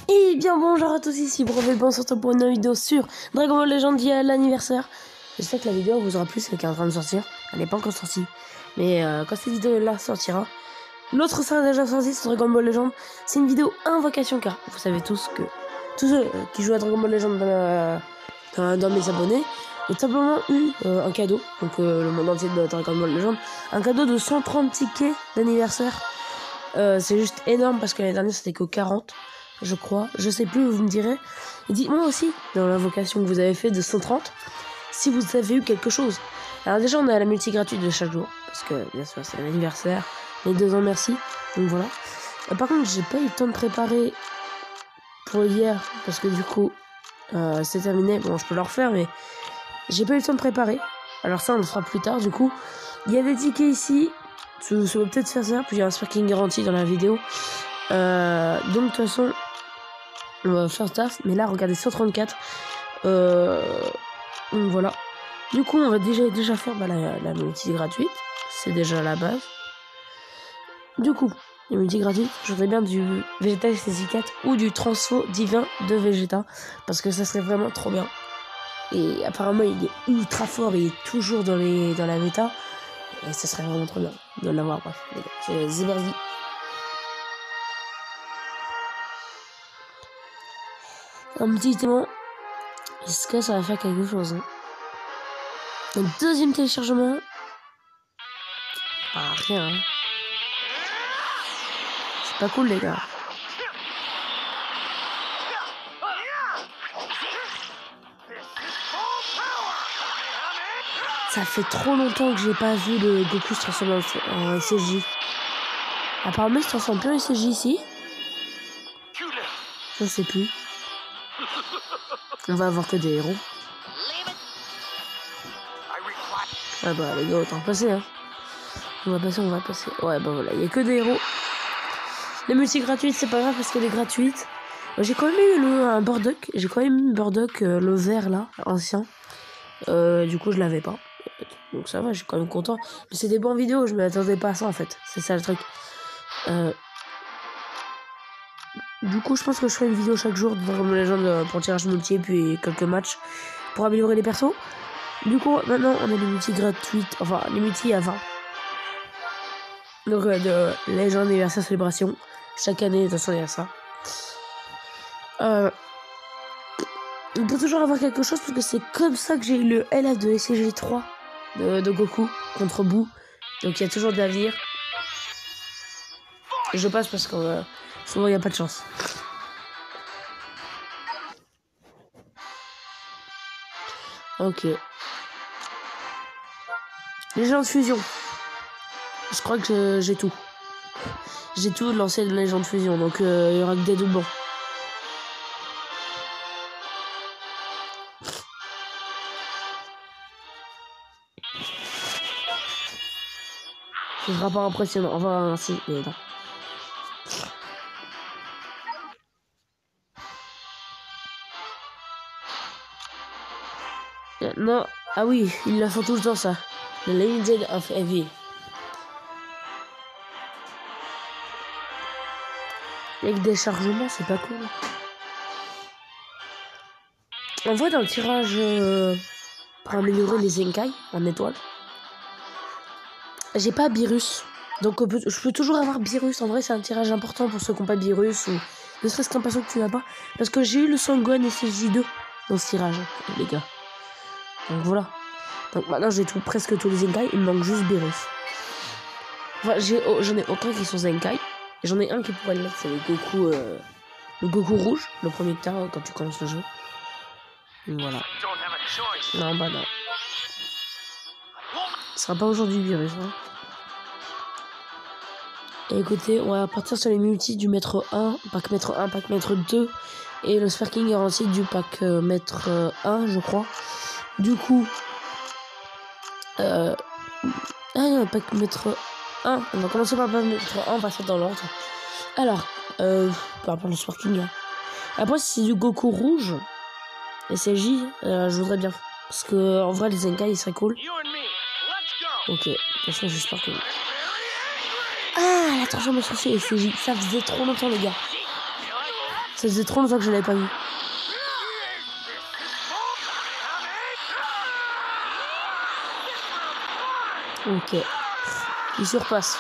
Et bien bonjour à tous, ici Brevet, bon surtout pour une vidéo sur Dragon Ball Legend à l'anniversaire. J'espère que la vidéo vous aura plu, celle qui est en train de sortir. Elle n'est pas encore sortie, mais quand cette vidéo là sortira, l'autre sera déjà sortie sur Dragon Ball Legend. C'est une vidéo invocation car vous savez tous que tous ceux qui jouent à Dragon Ball Legend dans mes abonnés ont simplement eu un cadeau, donc le monde entier de Dragon Ball Legend, un cadeau de 130 tickets d'anniversaire. C'est juste énorme parce que l'année dernière c'était que 40, je crois, je sais plus, vous me direz. Et dites-moi aussi dans l'invocation que vous avez fait de 130 si vous avez eu quelque chose. Alors déjà on a la multi gratuite de chaque jour parce que bien sûr c'est l'anniversaire, les 2 ans merci, donc voilà. Par contre j'ai pas eu le temps de préparer pour hier parce que du coup c'est terminé. Bon, je peux le refaire mais j'ai pas eu le temps de préparer, alors ça on le fera plus tard. Du coup il y a des tickets ici, ça va peut-être faire ça, puis il y a un sparking garanti dans la vidéo. Donc de toute façon on va faire ça, mais là regardez 134. Donc voilà, du coup on va déjà faire la multi gratuite, c'est déjà la base. Du coup la multi gratuite, je voudrais bien du Vegeta SSI4 ou du transfo divin de Vegeta parce que ça serait vraiment trop bien. Et apparemment il est ultra fort, il est toujours dans la bêta et ça serait vraiment trop bien de l'avoir. Bref les gars, c'est parti. Un petit témoin, est-ce que ça va faire quelque chose hein? Un deuxième téléchargement. Ah, rien hein. C'est pas cool les gars. Ça fait trop longtemps que j'ai pas vu le Goku se transformer en SSJ. Apparemment il se transforme plus en SSJ ici. Je sais plus. On va avoir que des héros. Ah bah les gars, autant passer hein. On va passer. Ouais bah voilà, il y a que des héros. Les multi gratuites c'est pas grave parce qu'elle est gratuite. J'ai quand même eu un Bardock. J'ai quand même eu Bardock, le vert là, ancien. Du coup je l'avais pas. Donc ça va, je suis quand même content. Mais c'est des bonnes vidéos, je m'attendais pas à ça en fait. C'est ça le truc. Du coup je pense que je ferai une vidéo chaque jour de Dragon Ball Legend pour le tirage multi et puis quelques matchs pour améliorer les persos. Du coup maintenant on a les multi gratuites, enfin les multi à 20. Donc de Legend anniversaire célébration. Chaque année de toute façon il y a ça. On peut toujours avoir quelque chose parce que c'est comme ça que j'ai eu le LF de SCG3 de Goku contre Boo. Donc il y a toujours de l'avenir. Et je passe parce que souvent il n'y a pas de chance. Ok. Légende fusion. Je crois que j'ai tout. J'ai tout lancé de légende fusion. Donc il y aura que des doublons. Ce sera pas impressionnant. Enfin si, mais non. Non, ah oui, ils la font tout le temps ça. The Legend of Heavy. Avec des chargements, c'est pas cool. En vrai, dans le tirage pour améliorer les Zenkai en étoile, j'ai pas Beerus. Donc je peux toujours avoir Beerus. En vrai, c'est un tirage important pour ceux qui n'ont pas Beerus ou ne serait-ce qu'un perso que tu n'as pas. Parce que j'ai eu le Sangohan et SSJ2 dans ce tirage, les gars. Donc voilà. Donc maintenant j'ai presque tous les Zenkai, il me manque juste Beerus. Enfin, j'en ai aucun qui sont Zenkai. Et j'en ai un qui pourrait le mettre, c'est le Goku rouge, le premier que t'as quand tu commences le jeu. Donc voilà. Non bah non. Ce sera pas aujourd'hui Beerus. Hein. Et écoutez, on va partir sur les multis du maître 1, pack maître 1, pack maître 2. Et le sparking garanti du pack maître 1, je crois. Du coup, pack maître 1. On va commencer par le pack maître 1, on va faire dans l'ordre. Alors, par rapport au sparking. Hein. Après, si c'est du Goku rouge, SLJ, je voudrais bien. Parce que en vrai, les Zenkai, ils seraient cool. Ok, de toute façon, j'espère que. Ah, la transformation SLJ, ça faisait trop longtemps, les gars. Ça faisait trop longtemps que je l'avais pas vu. Ok. Il surpasse.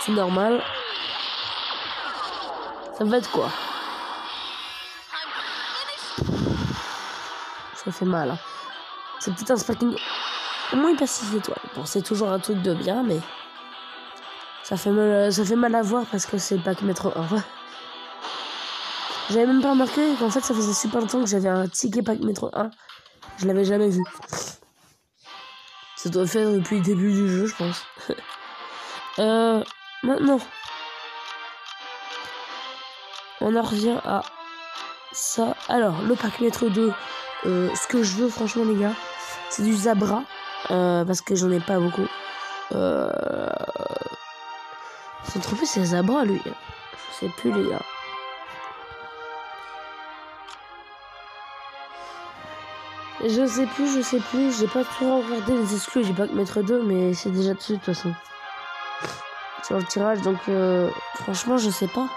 C'est normal. Ça va être quoi? Ça fait mal. Hein. C'est peut-être un sparking. Au moins il passe 6 étoiles. Bon, c'est toujours un truc de bien, mais ça fait mal à voir parce que c'est le pack maître 1. J'avais même pas remarqué qu'en fait ça faisait super longtemps que j'avais un ticket pack maître 1. Je l'avais jamais vu. Ça doit faire depuis le début du jeu, je pense. Maintenant, on en revient à ça. Alors, le pack maître 2, ce que je veux, franchement, les gars, c'est du Zabra. Parce que j'en ai pas beaucoup. Son trophée, c'est Zabra, lui. Je sais plus, les gars. Je sais plus. J'ai pas trop regardé les exclus du pack maître 2, mais c'est déjà dessus, de toute façon. Sur le tirage, donc franchement, je sais pas.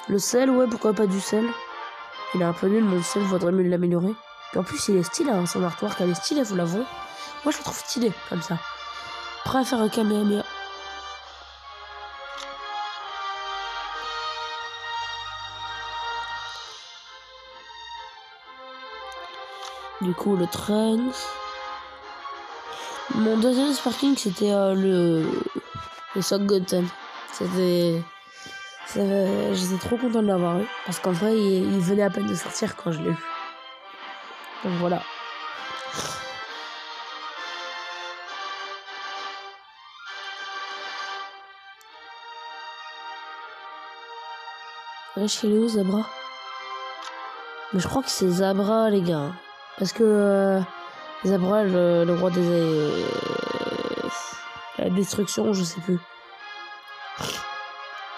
Le sel, ouais, pourquoi pas du sel. Il est un peu nul, mon sel, faudrait mieux l'améliorer. Et en plus, il est stylé, hein, son artwork, elle est stylée, vous l'avouez. Moi, je le trouve stylé, comme ça. Prêt à faire un Kamehameha. Du coup, le Trunks. Mon deuxième sparking, c'était le Sock-Goten. J'étais trop content de l'avoir eu. Parce qu'en vrai, il venait à peine de sortir quand je l'ai eu. Donc voilà. Wesh, il est où, Zabra? Mais je crois que c'est Zabra, les gars. Parce que Zabra, le roi des... la destruction, je sais plus.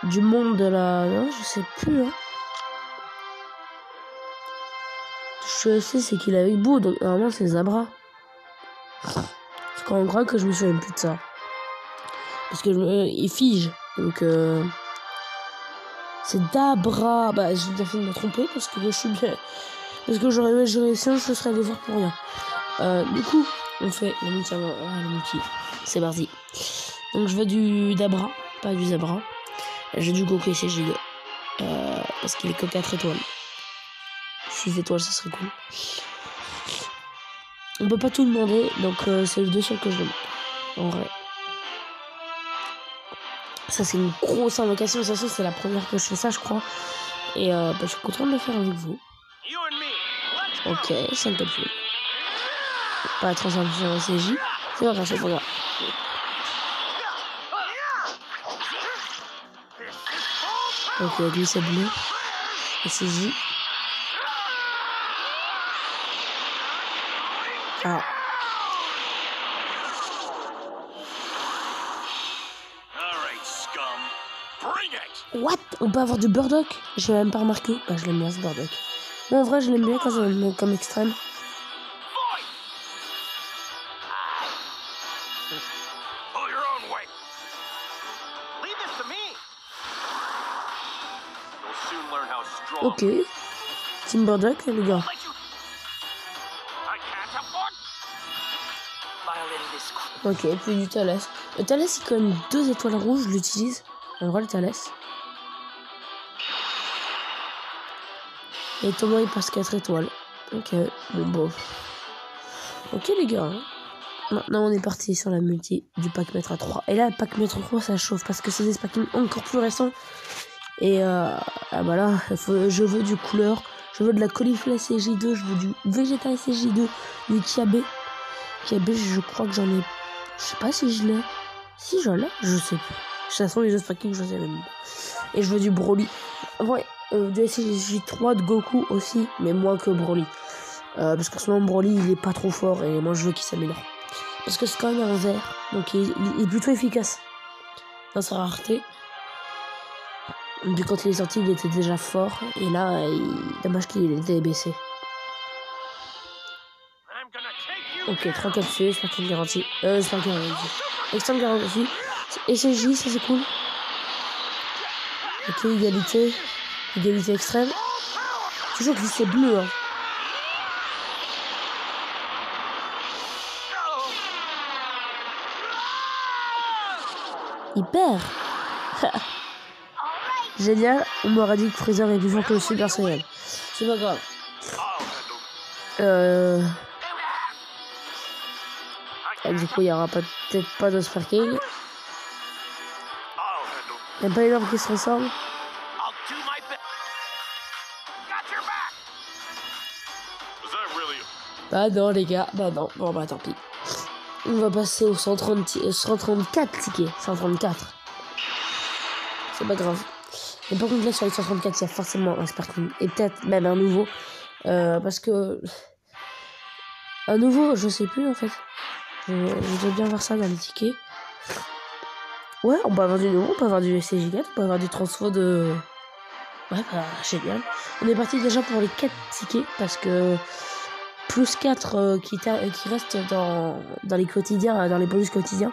Du monde de la... Non, je sais plus, hein. Je sais, c'est qu'il est avec Boo, donc normalement c'est Zabra. C'est quand même grave que je me souviens plus de ça. Parce que il fige, donc c'est Dabra. Bah, j'ai bien fait de me tromper parce que je suis bien... Parce que j'aurais réussi, je serais allé voir pour rien. Du coup, on fait le multi. C'est parti. Donc je veux du Dabra, pas du Zabra. J'ai du Goku CJ2. Parce qu'il est que 4 étoiles. 6 étoiles, ça serait cool. On peut pas tout demander, donc c'est les deux seuls que je demande. En vrai. Ça, c'est une grosse invocation. De toute façon, c'est la première que je fais ça, je crois. Et bah, je suis content de le faire avec vous. Ok, 5 plus. Pas la transformation en CJ. C'est pas grave, c'est pas grave. Ok, lui c'est bleu. Et CJ. Ah. What? On peut avoir du Burdock? J'ai même pas remarqué. Bah, je l'aime bien ce Burdock. Mais en vrai, je l'aime bien quand c'est comme extrême. Ok. Team Burdock, les gars. Ok, plus du Thalès. Le Thalès, il cogne 2 étoiles rouges, je l'utilise. En vrai, le Thalès. Et Thomas, il passe 4 étoiles. Ok, bon. Ok, les gars. Maintenant, on est parti sur la multi du pack maître à 3. Et là, le pack maître 3, ça chauffe parce que c'est des packings encore plus récents. Et voilà, je veux du couleur. Je veux de la cauliflower CJ2. Je veux du végétal CJ2. Du Kiabe. Kiabe, je crois que j'en ai. Je sais pas si je l'ai. Si j'en ai, je sais plus. De toute façon, les autres packings, je sais même pas. Et je veux du Broly. Ouais, du SCJ3 de Goku aussi, mais moins que Broly. Parce qu'en ce moment, Broly, il est pas trop fort et moi, je veux qu'il s'améliore. Parce que c'est quand même un vert, donc il est plutôt efficace dans sa rareté. Puis quand il est sorti, il était déjà fort. Et là, dommage qu'il était baissé. Ok, 3 capsules, sparking garantie. Sparking garantie. Extrême garantie. SJ, ça c'est cool. Ok, égalité. Égalité extrême. Toujours que c'est bleu, hein. Il perd. Génial, on m'aura dit que Freezer est plus fort que le Super Saiyan. C'est pas grave. Du coup, il n'y aura peut-être pas de sparking. Il n'y a pas énorme qui se ressemble. Ah non, les gars. Bah non. Bon, bah tant pis. On va passer au 134 tickets. 134. C'est pas grave. Mais par contre, là, sur les 134, il y a forcément un sparking. Et peut-être même un nouveau. Parce que... Un nouveau, je sais plus, en fait. Je dois bien voir ça dans les tickets. Ouais, on peut avoir du nouveau, on peut avoir du SCJ4, on peut avoir du transfo de... Ouais, bah, génial. On est parti déjà pour les 4 tickets, parce que... Plus 4 qui restent dans les quotidiens, dans les bonus quotidiens,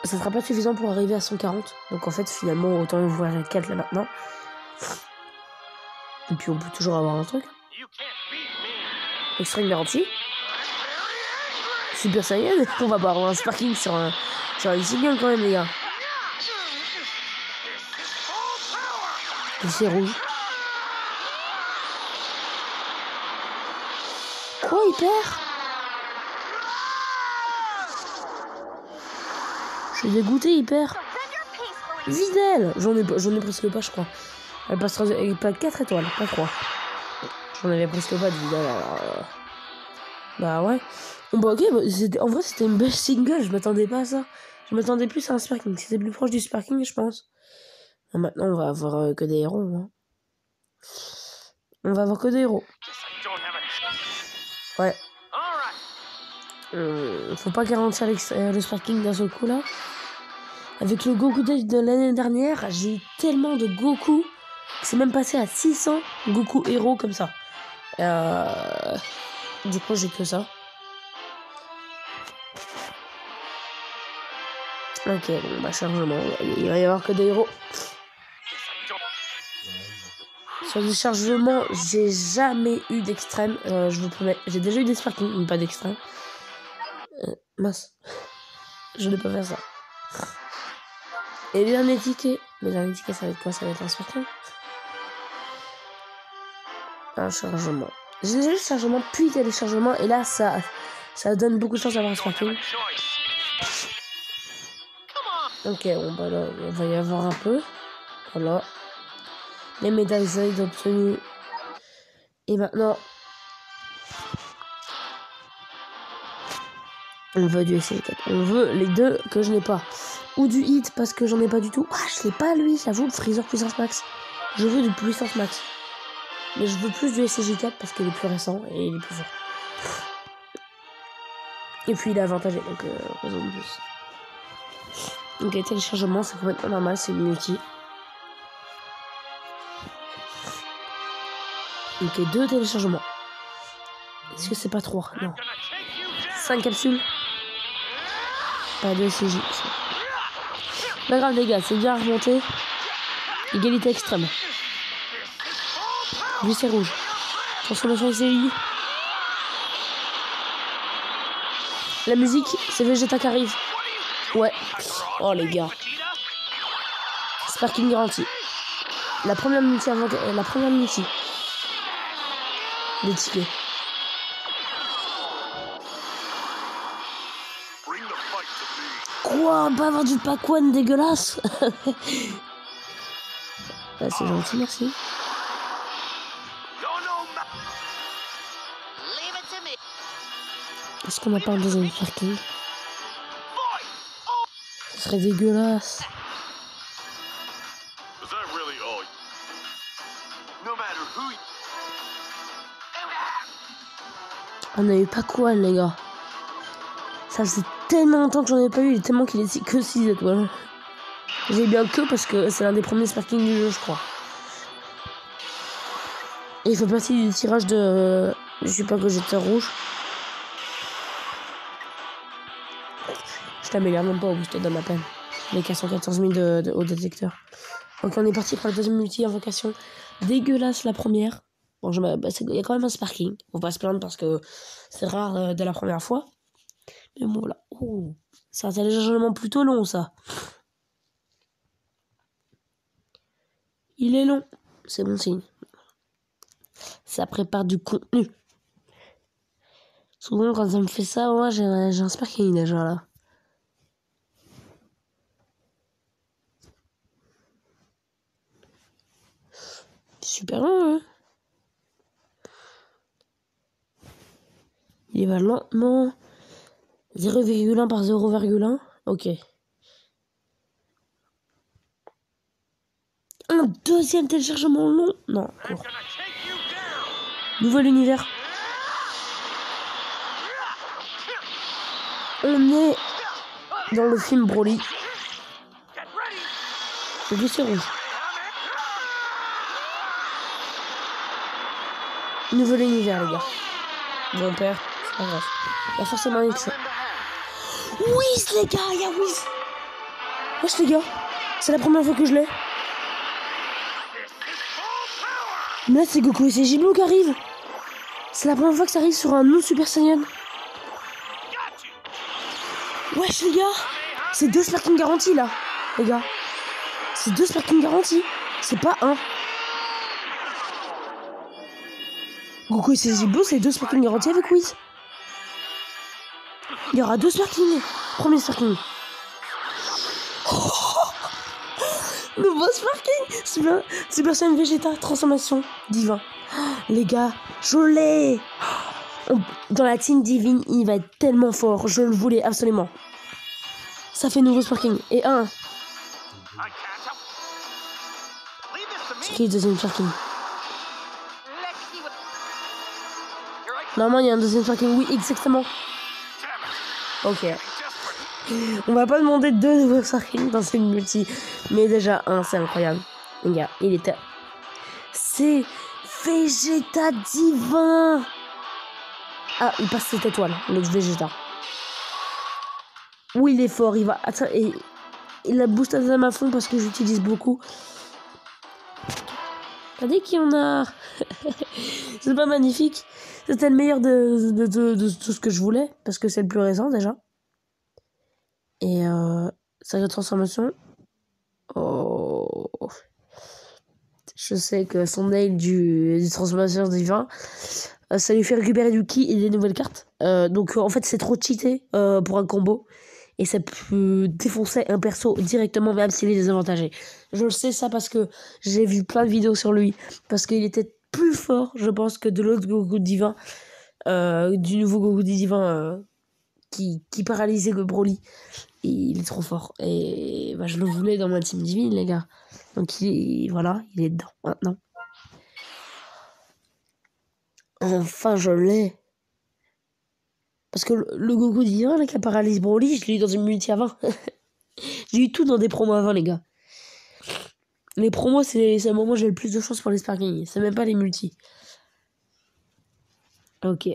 ça sera pas suffisant pour arriver à 140. Donc en fait, finalement, autant ouvrir les 4 là maintenant. Et puis on peut toujours avoir un truc. Extrême garantie. Super Saiyan, on va pas avoir un sparking sur un signal quand même, les gars. Et c'est rouge. Quoi, il perd? Je suis dégoûté, il perd. Videl. J'en ai presque pas, je crois. Elle passera pas 4 étoiles, pas 3. J'en avais presque pas de Videl, alors... Bah ouais. Bon, ok, bah, en vrai, c'était une belle single, je m'attendais pas à ça. Je m'attendais plus à un sparking. C'était plus proche du sparking, je pense. Bon, maintenant, on va avoir que des héros. Hein. On va avoir que des héros. Ouais. Faut pas garantir le sparking d'un seul coup là. Avec le Goku de l'année dernière, j'ai eu tellement de Goku que c'est même passé à 600 Goku héros comme ça. Du coup, j'ai que ça. Ok, bon, bah chargement. Il va y avoir que des héros. Sur le chargement, j'ai jamais eu d'extrême. Je vous promets. J'ai déjà eu des sparkings, mais pas d'extrême. Mince. Je ne vais pas faire ça. Et les derniers tickets. Les derniers tickets, ça va être quoi? Ça va être un sparking. Un chargement. J'ai déjà eu le chargement, puis téléchargement. Et là, ça donne beaucoup de chance d'avoir un sparking. Ok, bon, bah là, il va y avoir un peu. Voilà. Les médailles Z obtenues. Et maintenant, on veut du SC4. On veut les deux que je n'ai pas. Ou du hit parce que j'en ai pas du tout. Ah, je l'ai pas lui, j'avoue, le Freezer puissance max. Je veux du puissance max. Mais je veux plus du SCJ4 parce qu'il est plus récent et il est plus fort. Et puis il est avantagé, donc raison de plus. Ok, téléchargement, c'est complètement normal, c'est une multi. Ok, 2 téléchargements. Est-ce que c'est pas 3? Non. 5 capsules. Pas de CJ. Pas grave les gars, c'est bien remonté. Égalité extrême. Lui c'est rouge. Transformation SCJ. La musique, c'est Vegeta qui arrive. Ouais. Oh les gars. Sparking garanti. La première multi avant la première multi. Les tickets. Quoi? On peut avoir du pack one dégueulasse. Bah, c'est gentil, merci. Est-ce qu'on n'a pas un deuxième sparking? Ce serait dégueulasse. On a eu pas quoi les gars. Ça faisait tellement longtemps que j'en ai pas eu, tellement qu'il est que 6 étoiles. J'ai bien que parce que c'est l'un des premiers sparkings du jeu, je crois. Et il fait partie du tirage de... Je suis pas que j'étais rouge. l'améliore même pas au boost de ma peine. Les 414 000 au détecteur. Ok, on est parti pour la deuxième multi invocation. Dégueulasse la première. Bon, il y a quand même un sparking. Faut pas se plaindre parce que c'est rare de la première fois. Mais bon, voilà. Oh, c'est un téléchargement plutôt long, ça. Il est long. C'est bon signe. Ça prépare du contenu. Souvent, quand ça me fait ça, moi, j'ai un sparking déjà, là. Super long, hein. Il va lentement. 0,1 par 0,1. Ok. Un deuxième téléchargement long. Non, court. Nouvel univers. On est dans le film Broly. Le c'est rouge. Nouvel univers, les gars. Bon père, c'est pas grave. Il y a forcément un X. Whis, les gars, il y a Whis. Wesh, les gars, c'est la première fois que je l'ai. Mais là, c'est Goku et c'est J-Blue qui arrivent. C'est la première fois que ça arrive sur un non-Super Saiyan. Wesh, les gars, c'est 2 sparking garantis, là. Les gars, c'est 2 sparking garantis. C'est pas un. Goku et ses J-Blue, c'est 2 sparking garantis avec Whis. Il y aura 2 sparking. Premier sparking. Oh, nouveau sparking. Super Saiyan Vegeta, transformation divin. Oh, les gars, je l'ai. Dans la team divine, il va être tellement fort. Je le voulais absolument. Ça fait nouveau sparking. Et un. C'est qui le deuxième sparking? Normalement, il y a un deuxième sparking. Oui, exactement. Ok. On va pas demander 2 nouveaux sparkings dans cette multi. Mais déjà, un, c'est incroyable. Les gars, il était... C'est Vegeta divin. Ah, il passe cette étoile, l'autre Vegeta. Oui, il est fort, il va... Attends, et... Il a boosté à fond parce que j'utilise beaucoup. T'as dit qu'il y en a... C'est pas magnifique. C'était le meilleur de tout ce que je voulais. Parce que c'est le plus récent, déjà. Et sa transformation. Oh... Je sais que son nail du transformation divin, ça lui fait récupérer du ki et des nouvelles cartes. Donc en fait c'est trop cheaté pour un combo. Et ça peut défoncer un perso directement même s'il est désavantagé. Je le sais ça parce que j'ai vu plein de vidéos sur lui. Parce qu'il était plus fort je pense que de l'autre Goku divin. Du nouveau Goku divin qui paralysait le Broly. Et il est trop fort. Et bah, je le voulais dans ma team divine les gars. Donc voilà, il est dedans maintenant. Enfin, je l'ai. Parce que le Goku divin, là, qui a paralysé Broly, je l'ai eu dans une multi avant. J'ai eu tout dans des promos avant, les gars. Les promos, c'est le moment où j'ai le plus de chance pour les sparking. C'est même pas les multis. Ok.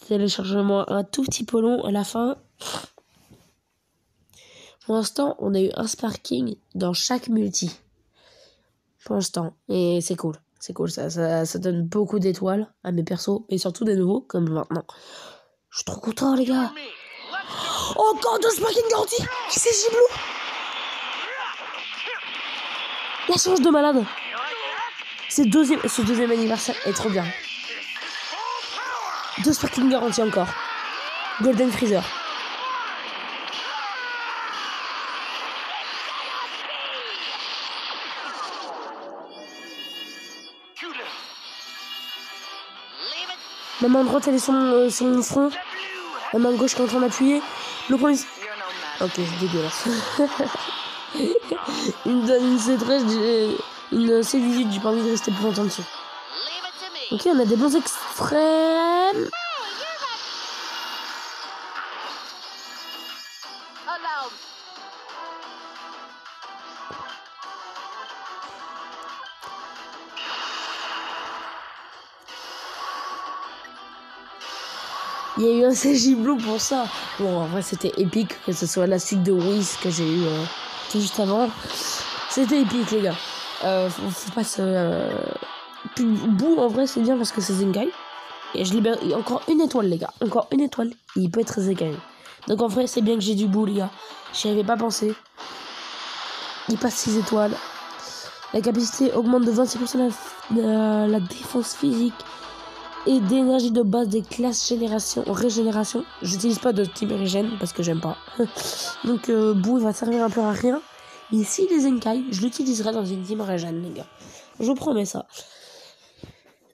Téléchargement un tout petit peu long à la fin. Pour l'instant, on a eu un sparking dans chaque multi. Pour l'instant. Et c'est cool. C'est cool, ça donne beaucoup d'étoiles à mes persos, et surtout des nouveaux, comme maintenant. Je suis trop content, les gars. Encore 2 sparking garantis. C'est J-Blue. La chance de malade. Ce deuxième anniversaire est trop bien. 2 sparking garantis encore. Golden Freezer. Ma main droite elle est sur mon front. La main gauche qui est en train d'appuyer. Le premier... Ok, c'est dégueulasse. Il me donne une C13, une C18, j'ai pas envie de rester plus longtemps dessus. Ok, on a des bons extrêmes. Il y a eu un CJ Blue pour ça. Bon, en vrai, c'était épique, que ce soit la suite de Whis que j'ai eu tout juste avant. C'était épique, les gars. Faut pas se... Puis, Boo, en vrai, c'est bien parce que c'est Zenkai. Et je libère encore une étoile, les gars. Encore une étoile. Il peut être Zenkai. Donc, en vrai, c'est bien que j'ai du Boo, les gars. J'y avais pas pensé. Il passe 6 étoiles. La capacité augmente de 26% la défense physique et d'énergie de base des classes régénération. J'utilise pas de type régène parce que j'aime pas. Donc Boo va servir un peu à rien. Et si les Zenkai, je l'utiliserai dans une team régène, les gars. Je vous promets ça.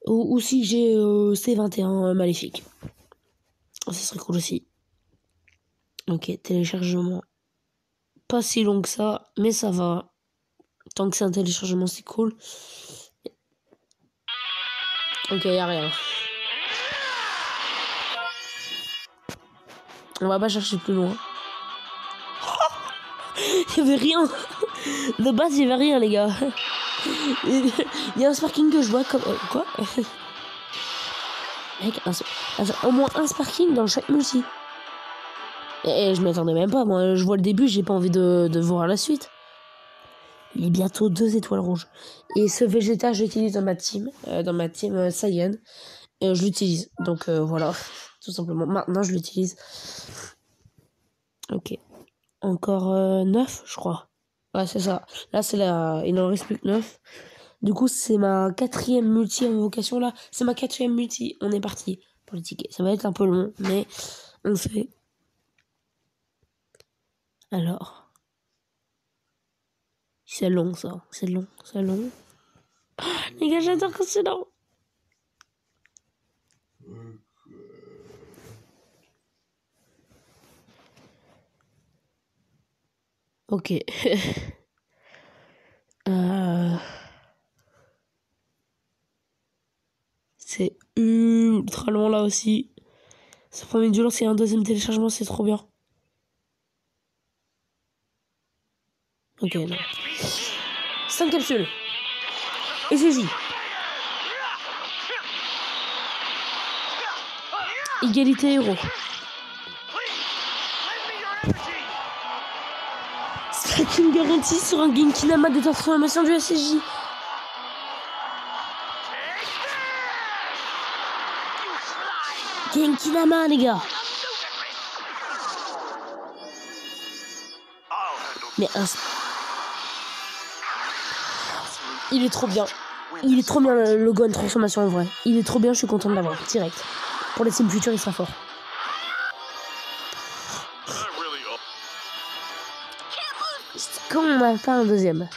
Ou si j'ai C21 maléfique. Ça serait cool aussi. Ok, téléchargement. Pas si long que ça, mais ça va. Tant que c'est un téléchargement, c'est cool. Ok, y'a rien. On va pas chercher plus loin. Il y avait rien. De base, il y avait rien, les gars. Il y a un sparking que je vois comme... quoi? Mec, au moins un sparking dans chaque multi. Et je m'attendais même pas. Moi, je vois le début, j'ai pas envie de voir la suite. Il est bientôt 2 étoiles rouges. Et ce Vegeta, je l'utilise dans ma team. Saiyan. Je l'utilise. Donc voilà. Tout simplement. Maintenant, je l'utilise. Ok. Encore 9, je crois. Ouais, c'est ça. Là, c'est la... Il en reste plus que 9. Du coup, c'est ma 4e multi invocation, là. C'est ma 4e multi. On est parti pour le ticket. Ça va être un peu long, mais on le fait. Alors. C'est long, ça. C'est long. C'est long. Oh, les gars, j'adore quand c'est long. Ok. C'est ultra long là aussi. Ce premier du c'est un deuxième téléchargement, c'est trop bien. Ok, non. 5 capsules. Et c'est J. Égalité héros. Striking garantie sur un Genkinama de transformation du SSJ. Genkinama, les gars. Mais il est trop bien. Il est trop bien le Gon transformation en vrai. Il est trop bien, je suis content de l'avoir. Direct. Pour les teams futurs, il sera fort. Comment on n'a pas un deuxième?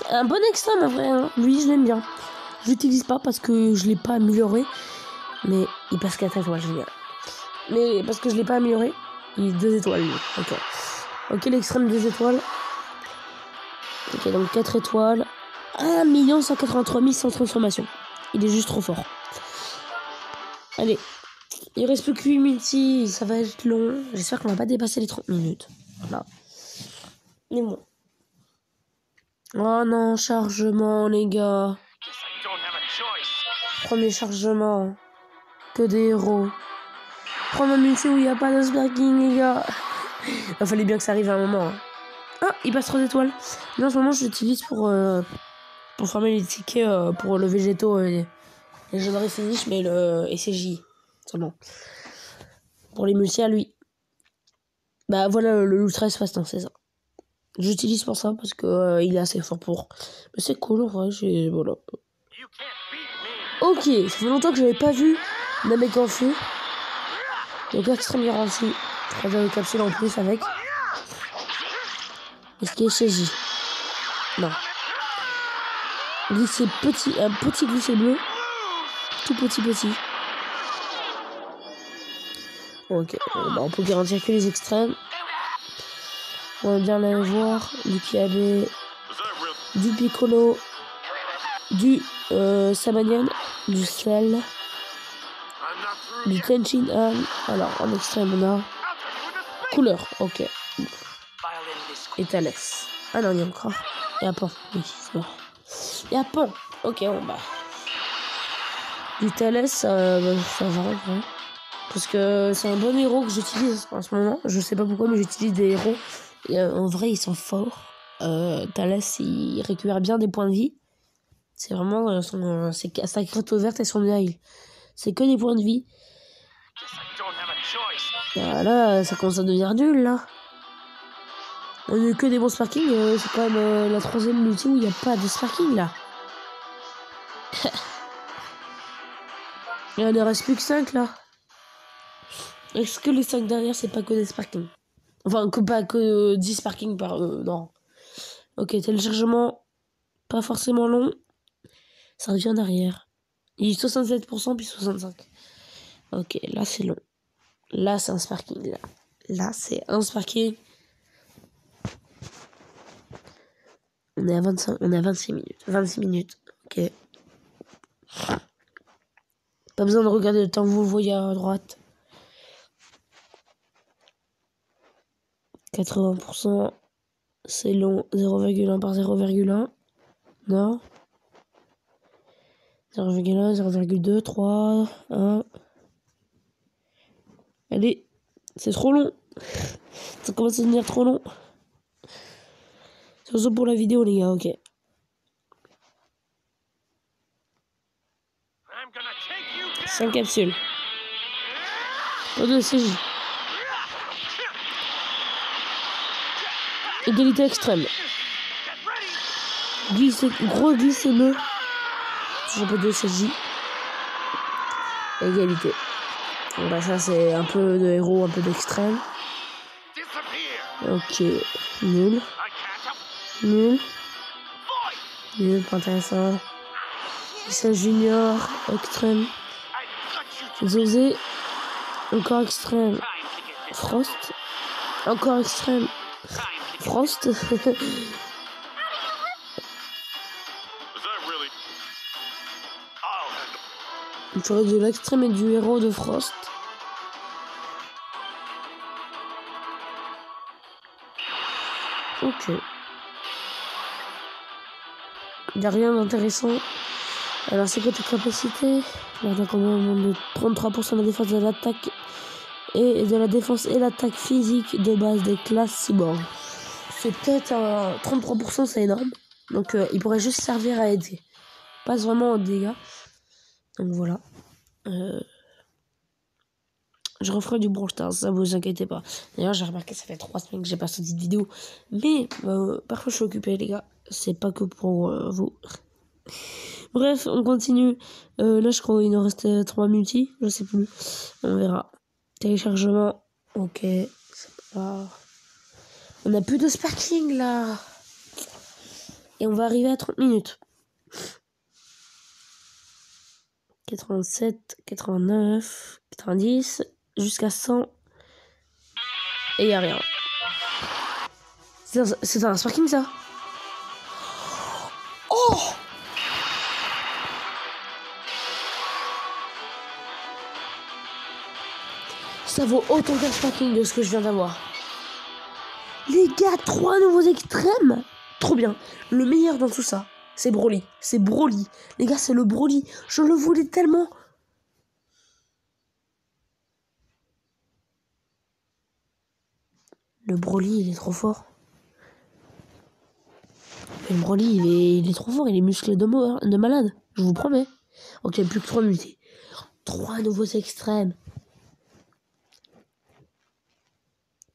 Un bon extrême en vrai. Hein. Lui, je l'aime bien. Je l'utilise pas parce que je l'ai pas amélioré. Mais il passe 4 étoiles, génial. Mais parce que je l'ai pas amélioré, il est 2 étoiles. Lui. Ok. Ok, l'extrême 2 étoiles. Ok, donc 4 étoiles. 1 183 000 sans transformation. Il est juste trop fort. Allez. Il reste plus que 8 multi. Ça va être long. J'espère qu'on va pas dépasser les 30 minutes. Voilà. Mais bon. Oh non, chargement, les gars. Premier chargement. Que des héros. Prendre un multi où il n'y a pas de sparking, les gars. Il fallait bien que ça arrive à un moment. Hein. Ah, il passe 3 étoiles. Là, en ce moment, je l'utilise pour former les tickets pour le végétaux et les légendaires finish, mais le SCJ seulement. Pour les multi à lui. Bah voilà, le ultra espace temps, c'est ça. J'utilise pour ça parce que il est assez fort pour. Mais c'est cool en vrai, voilà. Ok, ça fait longtemps que j'avais pas vu Namek en feu. Donc extrême garantie. 3 capsules en plus avec. Est-ce qu'il est chez J? Non. Glisser petit, un petit glisser bleu. Tout petit. Ok, on peut garantir que les extrêmes. On va bien aller voir. Du Kiabe, du Piccolo, du Samanian, du Cell, du Tenchin. Alors, en extrême, on a couleur. Ok. et Thalès. Ah non, il y a encore. Et Pan. Oui, c'est bon. Et Pan. Ok, bon bah. Du Thalès, ça va en vrai. Parce que c'est un bon héros que j'utilise en ce moment. Je sais pas pourquoi, mais j'utilise des héros. Et en vrai, ils sont forts. Thalès, il récupère bien des points de vie. C'est vraiment sa carte ouverte et son heal. C'est que des points de vie. Là, ça commence à devenir nul, là. On n'a que des bons sparking. C'est quand même la 3e multi où il n'y a pas de sparking, là. Il ne reste plus que 5, là. Est-ce que les 5 derrière, c'est pas que des sparking? Enfin, pas que 10 sparking par... non. Ok, téléchargement, pas forcément long. Ça revient en arrière. Il est 67% puis 65%. Ok, là c'est long. Là c'est un sparking. Là c'est un sparking. On est à 25, on est à 26 minutes. 26 minutes. Ok. Pas besoin de regarder le temps, vous le voyez à droite. 80%. C'est long. 0,1 par 0,1. Non. 0,1, 0,2, 3, 1. Allez, c'est trop long. Ça commence à devenir trop long. C'est ça pour la vidéo, les gars, ok. 5 capsules. Pas de CJ. Égalité extrême. Gros glissez-le. Toujours pas de CJ. Égalité. Bon bah ça c'est un peu de héros, un peu d'extrême. Ok. Nul. Nul. Nul, pas intéressant. C'est junior, extrême. Zosé. Encore extrême. Frost. Encore extrême. Frost. Il faudrait de l'extrême et du héros de Frost. Ok. Il n'y a rien d'intéressant. Alors c'est quoi ta capacité? On a combien de 33% de la défense de l'attaque et de la défense et l'attaque physique de base des classes cyborg. C'est peut-être un 33%, c'est énorme. Donc il pourrait juste servir à aider. Pas vraiment en dégâts. Donc voilà. Je referai du Brawl Stars, ça vous inquiétez pas. D'ailleurs j'ai remarqué ça fait 3 semaines que j'ai pas sorti de vidéo. Mais parfois je suis occupé les gars. C'est pas que pour vous. Bref, on continue. Là je crois qu'il nous restait 3 multi. Je sais plus. On verra. Téléchargement. Ok. C'est pas... On a plus de sparkling là. Et on va arriver à 30 minutes. 87, 89, 90, jusqu'à 100. Et il n'y a rien. C'est un sparking ça. Oh! Ça vaut autant qu'un sparking de ce que je viens d'avoir. Les gars, 3 nouveaux extrêmes. Trop bien. Le meilleur dans tout ça, c'est Broly. C'est Broly. Les gars, c'est le Broly. Je le voulais tellement. Le Broly, il est trop fort. Le Broly, il est trop fort. Il est musclé de malade. Je vous promets. Ok, plus que 3 multis. 3 nouveaux extrêmes.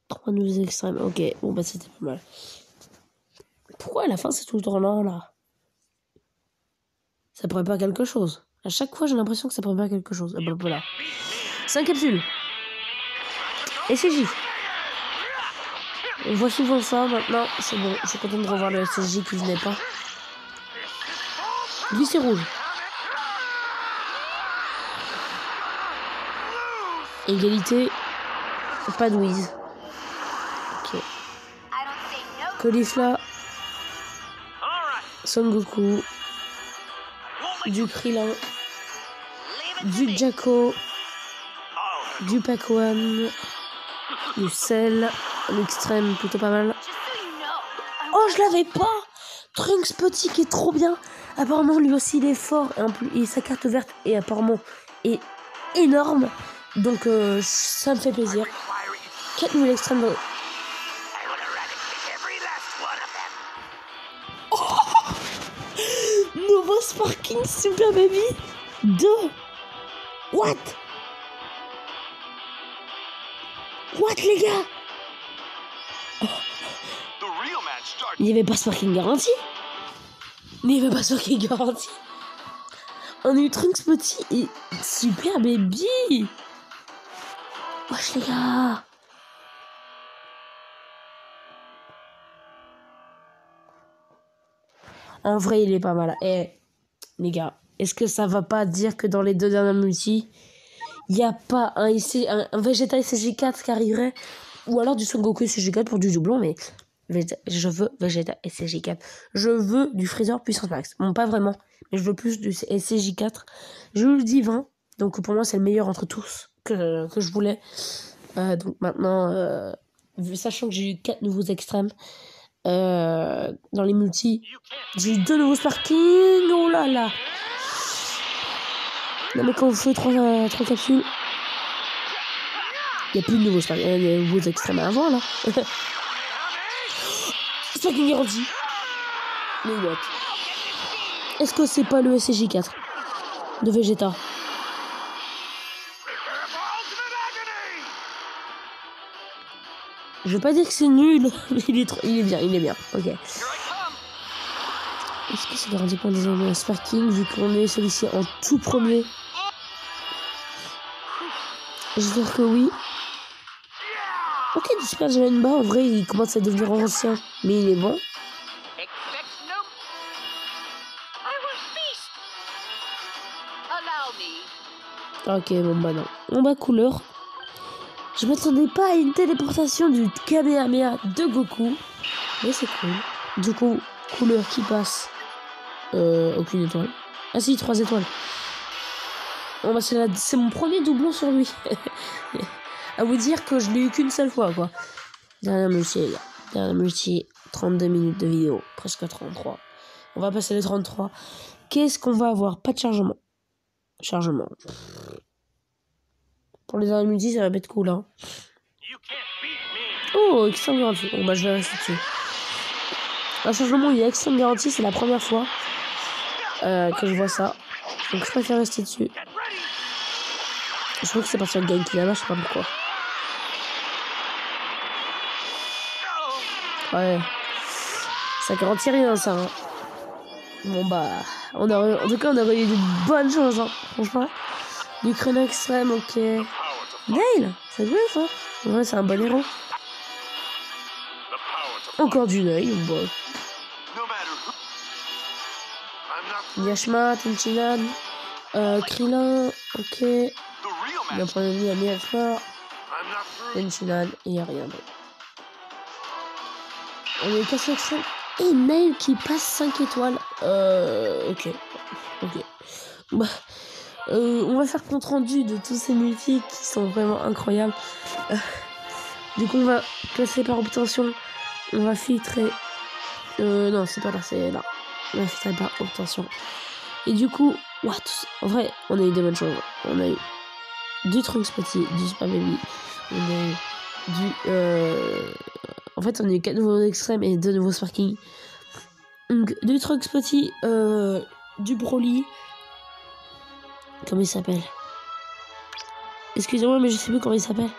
3 nouveaux extrêmes. Ok, bon bah c'était pas mal. Pourquoi à la fin c'est tout le temps là? Ça prépare quelque chose. À chaque fois j'ai l'impression que ça prépare quelque chose. Ah bah voilà. 5 capsules. Et SJ. On voit souvent ça maintenant. C'est bon, je suis content de revoir le SJ qui venait pas. Lui c'est rouge. Égalité. Pas de whiz. Ok. Caulifla. Son Goku. Du Krillin. Du Jacko. Du Pac-Man. Du sel. L'extrême plutôt pas mal. Oh, je l'avais pas. Trunks petit qui est trop bien. Apparemment, lui aussi, il est fort. Et, en plus, et sa carte verte est apparemment est énorme. Donc, ça me fait plaisir. 4 nouvelles extrêmes. Oh, nouveau Sparking Super Baby 2. What les gars? Il n'y avait pas Sparking garantie. On a eu Trunks petit et Super Baby. Wesh les gars. En vrai, il est pas mal. Eh, les gars, est-ce que ça va pas dire que dans les 2 dernières multis, il n'y a pas un Vegeta SCJ4 qui arriverait? Ou alors du Son Goku SCJ4 pour du doublon, mais je veux Vegeta SCJ4. Je veux du Freezer puissance max. Bon, pas vraiment, mais je veux plus du SCJ4. Je le dis 20, donc pour moi, c'est le meilleur entre tous que je voulais. Donc maintenant, sachant que j'ai eu 4 nouveaux extrêmes, dans les multis, j'ai eu 2 nouveaux Sparking. Oh là là. Non mais quand vous faites 3 capsules, il n'y a plus de nouveaux Sparking. Il y a de nouveaux extrêmes avant là. Sparking garanti. Mais what? Est-ce que c'est pas le SCJ4 de Vegeta? Je veux pas dire que c'est nul, mais il est bien, ok. Est-ce que c'est garanti pour des Sparking vu qu'on est celui-ci en tout premier? J'espère que oui. Ok, du Super Saiyan bas, en vrai, il commence à devenir ancien, mais il est bon. Ok, bon bah non. On va couleur. Je m'attendais pas à une téléportation du Kamehameha de Goku, mais c'est cool. Du coup, couleur qui passe. Aucune étoile. Ah si, 3 étoiles. Bon bah c'est mon premier doublon sur lui. À vous dire que je l'ai eu qu'une seule fois, quoi. Dernière multi, les gars. Dernière multi, 32 minutes de vidéo. Presque 33. On va passer les 33. Qu'est-ce qu'on va avoir? Pas de chargement. Pour les dernières multi, ça va être cool, hein. Oh, extrême garantie. Bon bah je vais rester dessus. Un chargement, il y a extrême garantie, c'est la première fois que je vois ça. Donc je préfère rester dessus. Je crois que c'est parti de Genki là-bas, je sais pas pourquoi. Ouais. Ça garantit rien, ça. Hein. Bon, bah. En tout cas, on aurait eu de bonnes choses, hein. Franchement. Du créneau extrême, ok. Nail, c'est bien ça. Ouais, c'est un bon héros. Encore du Nail, bon. Yashma, Tenchinan, Krillin, ok. D'un point de vue à Miracle, Tenchinan, et il n'y a rien d'autre. On est cassé extrême. Et Nail qui passe 5 étoiles. Ok. Bah, on va faire compte rendu de tous ces multis qui sont vraiment incroyables. Du coup, on va classer par obtention. On va filtrer. Non, c'est pas là, c'est là. On va filtrer par obtention. Et du coup, what? En vrai, on a eu des bonnes choses. On a eu du Trunks petit, du Super Baby. On a eu du. En fait, on a eu 4 nouveaux extrêmes et 2 nouveaux Sparking. Donc, du Trunks petit, du Broly. Comment il s'appelle? Excusez-moi, mais je sais plus comment il s'appelle.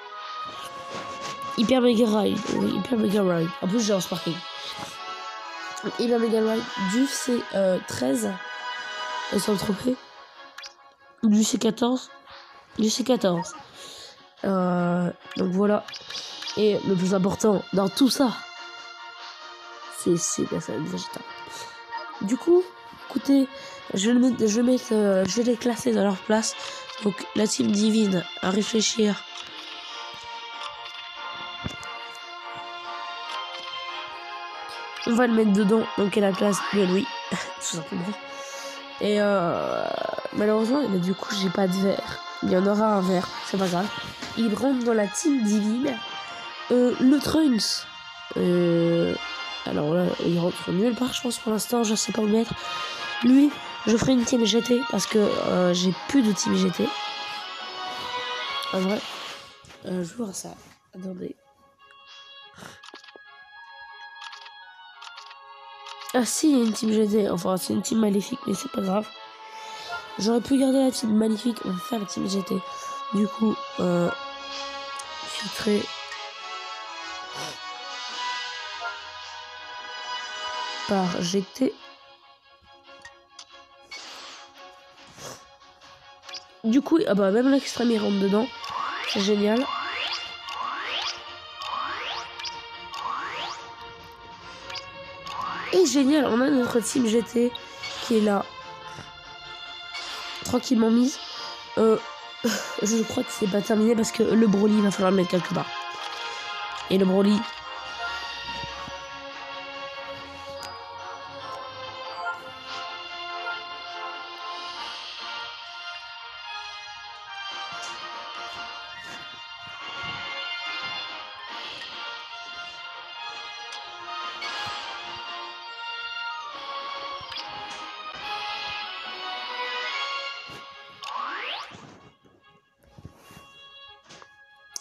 Hyper Mega Ride. Oui, Hyper Mega Ride. En plus, j'ai un Sparking. Hyper Mega Ride du C13. Sans tromper. Du C14. Du C14. Donc voilà. Et le plus important dans tout ça, c'est la Vegeta. Du coup, écoutez, je vais les classer dans leur place. Donc la team divine à réfléchir. On va le mettre dedans, donc à la place de Louis, tout simplement. Et malheureusement, du coup, j'ai pas de verre. Il y en aura un verre, c'est pas grave. Il rentre dans la team divine. Le Trunks. Alors là, il rentre nulle part, je pense, pour l'instant. Je sais pas où le mettre. Lui, je ferai une team GT parce que j'ai plus de team GT. En vrai, je vais voir ça. Attendez. Ah si, il y a une team GT. Enfin, c'est une team maléfique, mais c'est pas grave. J'aurais pu garder la team maléfique. On va faire la team GT. Du coup, filtrer. Par GT. Du coup, ah bah même l'extrême il rentre dedans. C'est génial. Et génial, on a notre team GT qui est là. Tranquillement mise. Je crois que c'est pas terminé parce que le Broly va falloir le mettre quelque part. Et le Broly.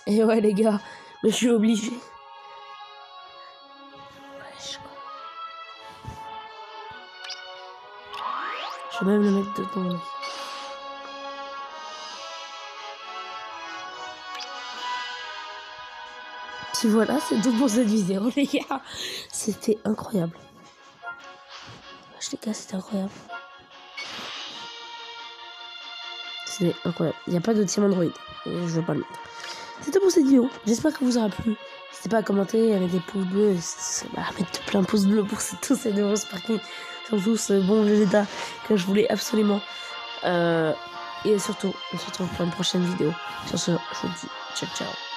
Et ouais les gars, mais je suis obligé. Je vais même le mettre dedans. Puis voilà, c'est tout pour cette vidéo les gars. C'était incroyable. Les gars, c'était incroyable. C'est incroyable. Il n'y a pas de team Android. Je veux pas le mettre. C'était pour cette vidéo. J'espère que vous aura plu. N'hésitez pas à commenter, à mettre des pouces bleus. À mettre plein de pouces bleus pour tous ces nouveaux sparking. Surtout ce bon Vegeta que je voulais absolument. Et surtout, on se retrouve pour une prochaine vidéo. Sur ce, je vous dis ciao ciao.